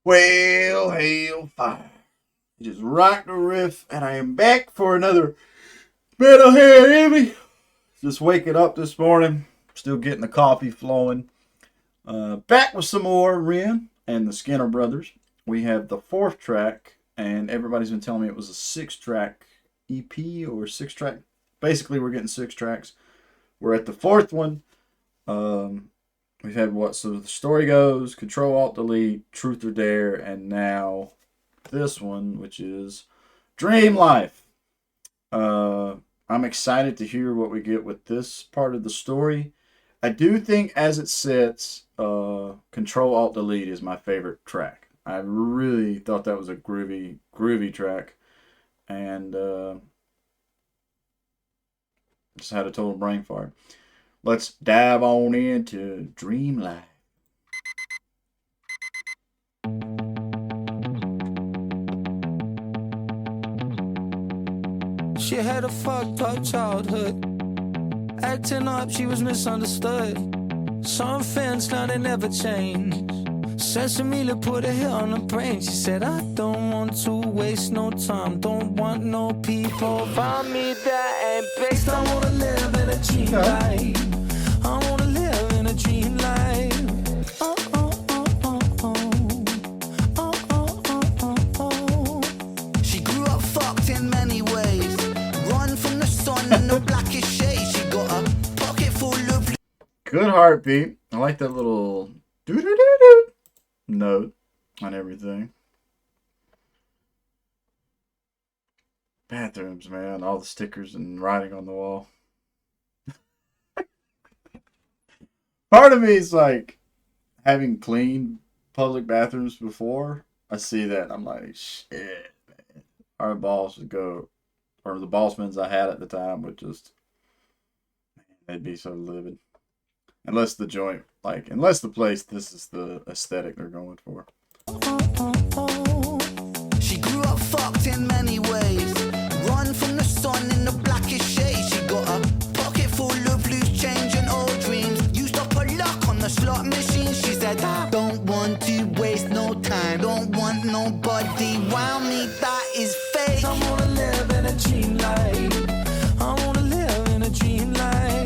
Well, hail fire. It is RockdaRiff, and I am back for another Metalhead Envy. Just waking up this morning, still getting the coffee flowing. Back with some more Ren and the Skinner Brothers. We have the fourth track, and everybody's been telling me it was a six-track EP or six-track. Basically, we're getting six tracks. We're at the fourth one. We've had what? So the story goes: Control Alt Delete, Truth or Dare, and now this one, which is Dream Life. I'm excited to hear what we get with this part of the story. I do think, as it sits, Control Alt Delete is my favorite track. I really thought that was a groovy track, and just had a total brain fart. Let's dive on into Dream Life. She had a fucked up childhood. Acting up, she was misunderstood. Some fans, now they never change. Sesame put a hit on her brain. She said, I don't want to waste no time. Don't want no people around me that ain't based. I wanna live in a dream life. I wanna live in a dream life. Oh, oh, oh, oh, oh. Oh, oh, oh, oh, oh. She grew up fucked in many ways. Run from the sun in the blackest shade. She got a pocket full of... Good heartbeat. I like that little doo-doo-doo-doo note on everything. Bathrooms, man. All the stickers and writing on the wall. Part of me is like, having cleaned public bathrooms before, I see that and I'm like, shit, man. Our boss would go, or the bossmans I had at the time would just, they'd be so livid. Unless the joint, like, unless the place, this is the aesthetic they're going for. She grew up fucked in many ways. Run from the sun in the blackest shade. She got a pocket full of loose change and old dreams. Used up her luck on the slot machine. She said, I don't want to waste no time. Don't want nobody around me that is fake. I wanna live in a dream life. I wanna live in a dream life.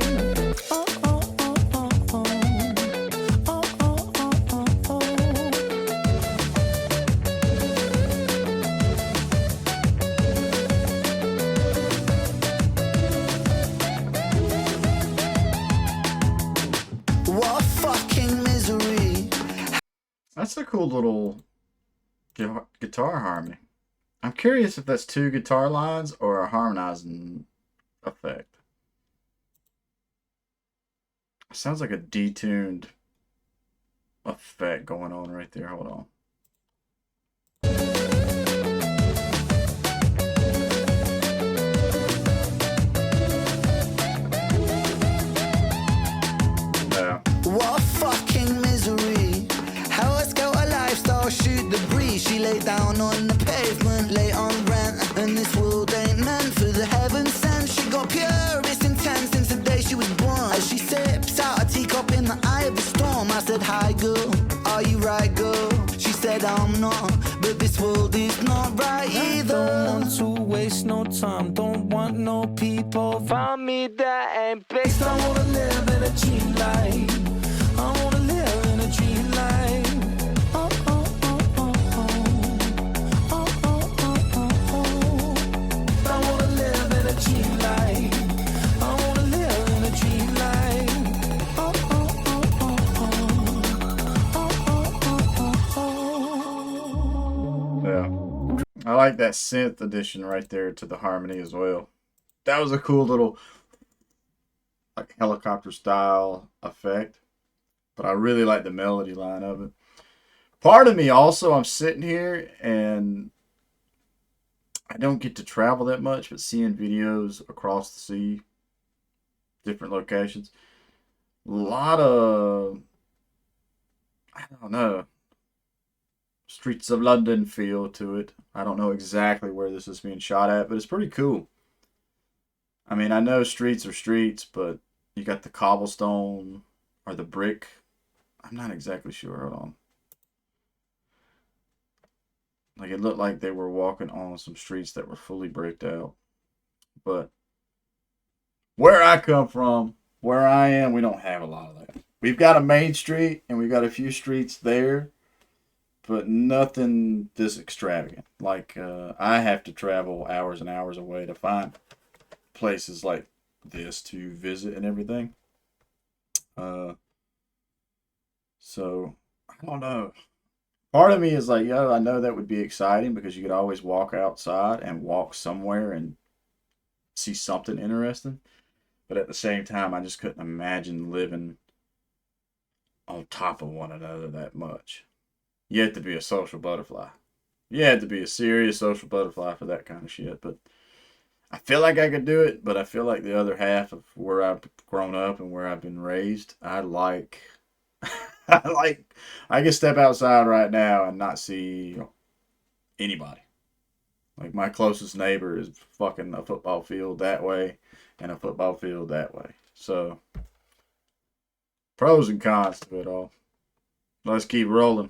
That's a cool little guitar harmony. I'm curious if that's two guitar lines or a harmonizing effect. Sounds like a detuned effect going on right there. Hold on. Yeah. What fucking misery. How I scout a lifestyle, shoot the breeze. She lay down on the pavement, lay on rent. And this world ain't meant for the heaven sent. She got purest intent since the day she was born. As she sips out a teacup in the eye of the storm, I said, hi girl, are you right girl? She said, I'm not, but this world is not right either. I don't want to waste no time. Don't want no people around me that ain't based. I wanna live in a dream life. I wanna live in a dream life. Oh, oh, oh, oh, oh. Oh, oh, oh, oh, oh. I wanna live in a dream life. I wanna live in a dream life. Oh, oh, oh, oh, oh. Oh, oh, oh, oh, oh. Yeah. I like that synth addition right there to the harmony as well. That was a cool little, like, helicopter style effect. But I really like the melody line of it. Part of me also, I'm sitting here and I don't get to travel that much, but seeing videos across the sea, different locations, a lot of, I don't know, streets of London feel to it. I don't know exactly where this is being shot at, but it's pretty cool. I mean, I know streets are streets, but you got the cobblestone or the brick. I'm not exactly sure. Hold on. Like, it looked like they were walking on some streets that were fully bricked out. But where I come from, where I am, we don't have a lot of that. We've got a main street and we've got a few streets there, but nothing this extravagant. Like, I have to travel hours and hours away to find places like this to visit and everything. So I don't know. Part of me is like, yo, I know that would be exciting because you could always walk outside and walk somewhere and see something interesting. But at the same time, I just couldn't imagine living on top of one another that much. You have to be a social butterfly. You have to be a serious social butterfly for that kind of shit. But I feel like I could do it, but I feel like the other half of where I've grown up and where I've been raised, I like I can step outside right now and not see anybody. Like my closest neighbor is fucking a football field that way and a football field that way. So pros and cons to it all. Let's keep rolling.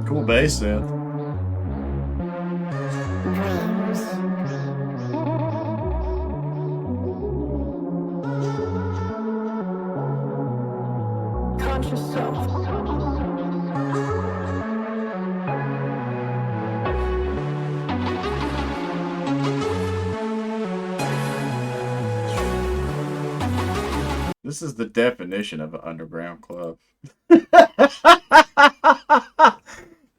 Cool bass synth. Conscious self. This is the definition of an underground club.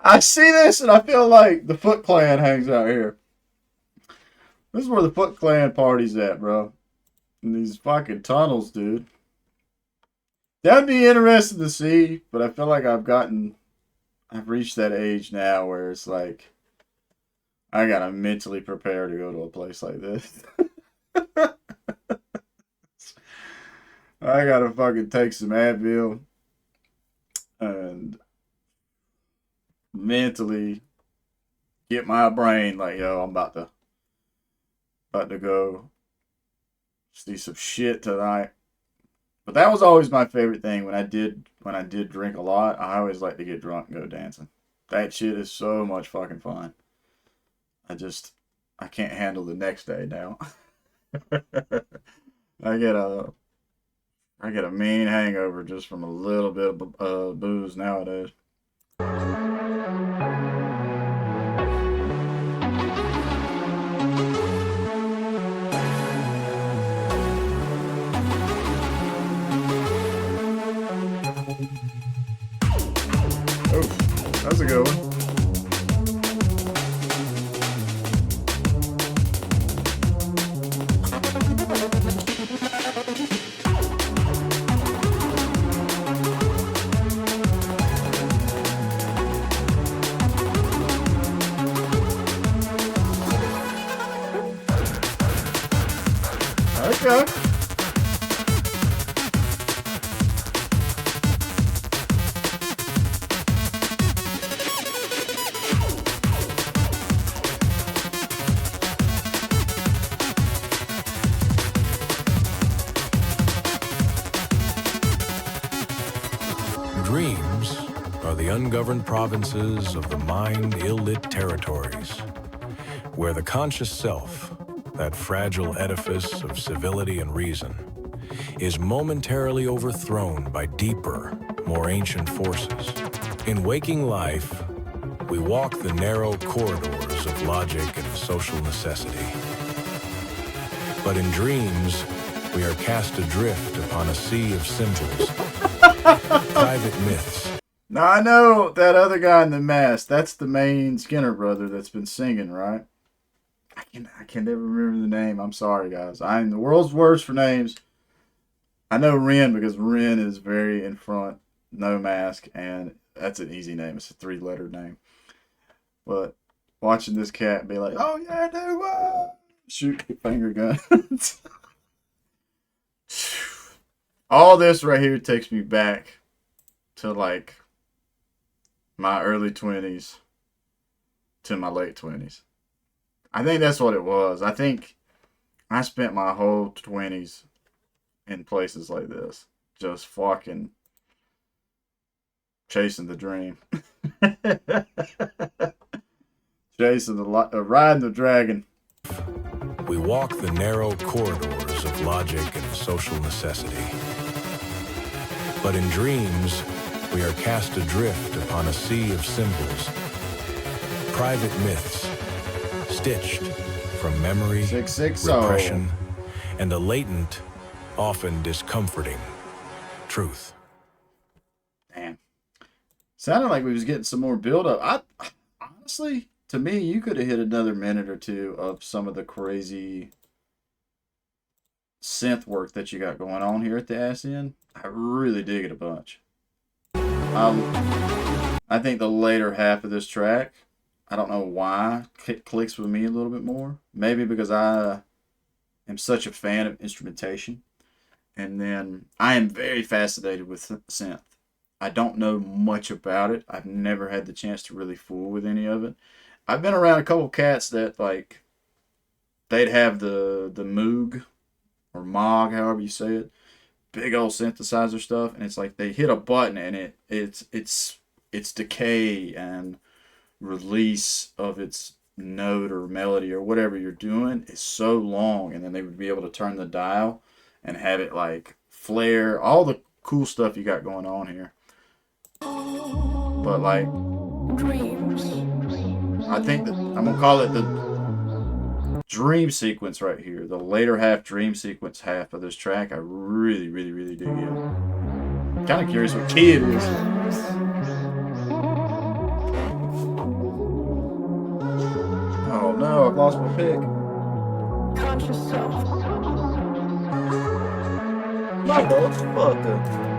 I see this and I feel like the Foot Clan hangs out here. This is where the Foot Clan party's at, bro. In these fucking tunnels, dude. That'd be interesting to see, but I feel like I've reached that age now where it's like, I gotta mentally prepare to go to a place like this. I gotta fucking take some Advil and mentally get my brain like, yo, I'm about to go see some shit tonight. But that was always my favorite thing when I did drink a lot. I always like to get drunk and go dancing. That shit is so much fucking fun. I can't handle the next day now. I get a mean hangover just from a little bit of booze nowadays. Oh, that's a good one. Okay. Dreams are the ungoverned provinces of the mind ill-lit territories, where the conscious self, that fragile edifice of civility and reason, is momentarily overthrown by deeper, more ancient forces. In waking life, we walk the narrow corridors of logic and social necessity. But in dreams, we are cast adrift upon a sea of symbols, private myths. Now I know that other guy in the mask. That's the main Skinner brother that's been singing, right? I can never remember the name. I'm sorry, guys. I'm the world's worst for names. I know Ren because Ren is very in front, no mask, and that's an easy name. It's a 3-letter name. But watching this cat be like, "Oh yeah, dude, shoot finger guns." All this right here takes me back to like my early 20s to my late 20s. I think that's what it was. I think I spent my whole 20s in places like this, just fucking chasing the dream. Chasing riding the dragon. We walk the narrow corridors of logic and social necessity. But in dreams, we are cast adrift upon a sea of symbols, private myths, stitched from memory, 660. repression, and a latent, often discomforting truth. Damn. Sounded like we was getting some more build-up. Honestly, to me, you could have hit another minute or two of some of the crazy synth work that you got going on here at the ass end. I really dig it a bunch. I think the later half of this track, I don't know why, clicks with me a little bit more. Maybe because I am such a fan of instrumentation. And then I am very fascinated with synth. I don't know much about it. I've never had the chance to really fool with any of it. I've been around a couple cats that, like, they'd have the Moog or Moog, however you say it, big old synthesizer stuff, and it's like they hit a button and it's decay and release of its note or melody or whatever you're doing is so long, and then they would be able to turn the dial and have it like flare, all the cool stuff you got going on here. But like, Dreams. I think that I'm gonna call it the dream sequence right here, the later half dream sequence half of this track. I really, really, really dig it. Kind of curious what key it is. Oh no, I've lost my pick. Conscious self. Motherfucker.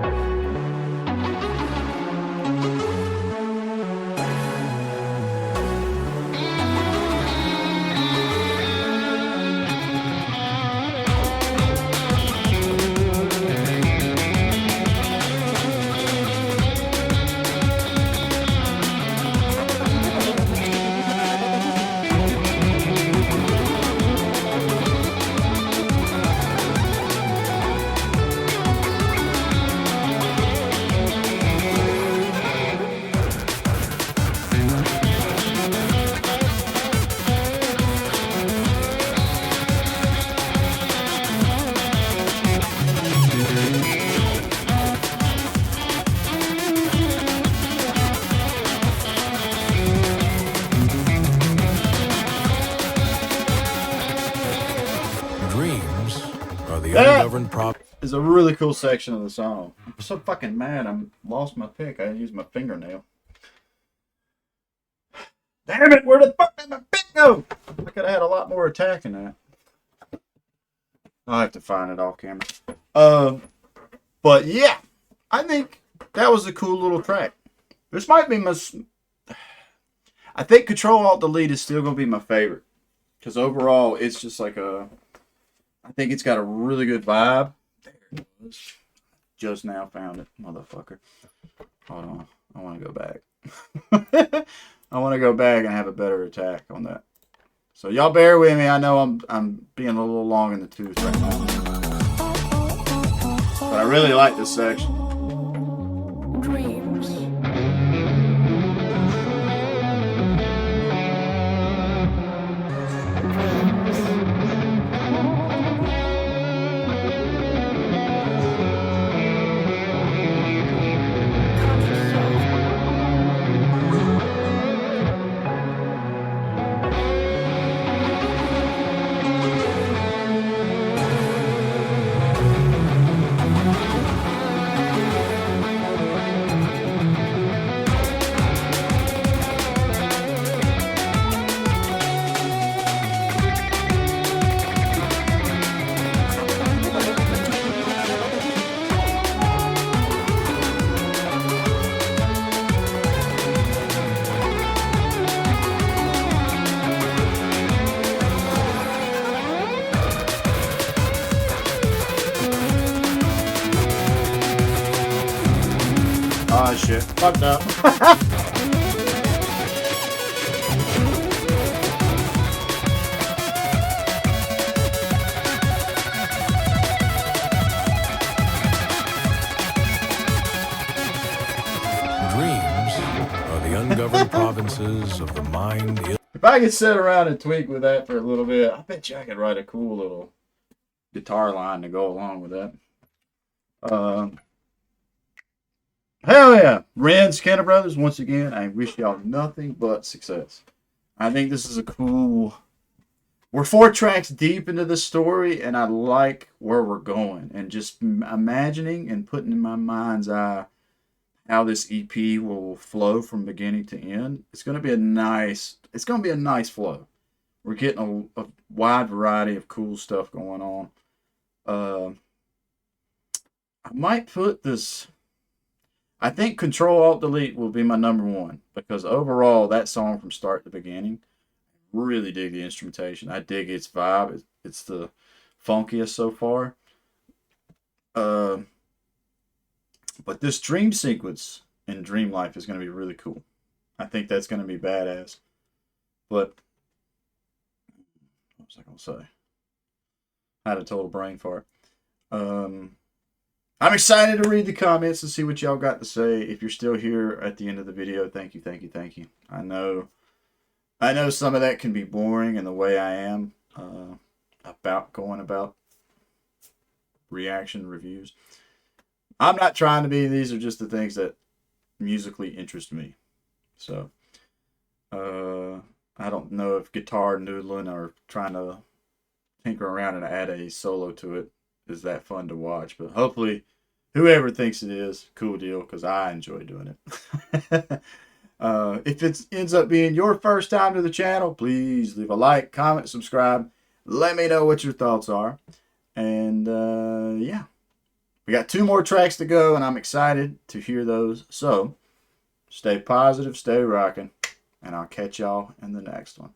Is a really cool section of the song. I'm so fucking mad. I lost my pick. I used my fingernail. Damn it! Where the fuck did my pick go? I could have had a lot more attack in that. I'll have to find it off camera. But yeah, I think that was a cool little track. This might be my. I think Control Alt Delete is still gonna be my favorite because overall it's just like a. I think it's got a really good vibe. There it was. Just now found it, motherfucker. Hold on. I want to go back. I want to go back and have a better attack on that. So y'all bear with me. I know I'm being a little long in the tooth right now. But I really like this section. Dreams. Oh shit. Fucked up. ungoverned provinces of the mind. If I could sit around and tweak with that for a little bit, I bet you I could write a cool little guitar line to go along with that. Hell yeah. Ren, Skinner Brothers, once again, I wish y'all nothing but success. I think this is a cool... We're 4 tracks deep into the story, and I like where we're going. And just imagining and putting in my mind's eye how this EP will flow from beginning to end. It's going to be a nice flow. We're getting a wide variety of cool stuff going on. I might put this... I think Control-Alt-Delete will be my number 1, because overall, that song from start to beginning, really dig the instrumentation. I dig its vibe. It's the funkiest so far. But this dream sequence in Dream Life is going to be really cool. I think that's going to be badass. But what was I going to say? I had a total brain fart. I'm excited to read the comments and see what y'all got to say. If you're still here at the end of the video, thank you, thank you, thank you. I know some of that can be boring in the way I am about going about reaction reviews. I'm not trying to be. These are just the things that musically interest me. So, I don't know if guitar noodling or trying to tinker around and add a solo to it is that fun to watch. But hopefully, whoever thinks it is, cool deal, because I enjoy doing it. If it ends up being your first time to the channel, please leave a like, comment, subscribe. Let me know what your thoughts are. And yeah, we got 2 more tracks to go, and I'm excited to hear those. So stay positive, stay rocking, and I'll catch y'all in the next one.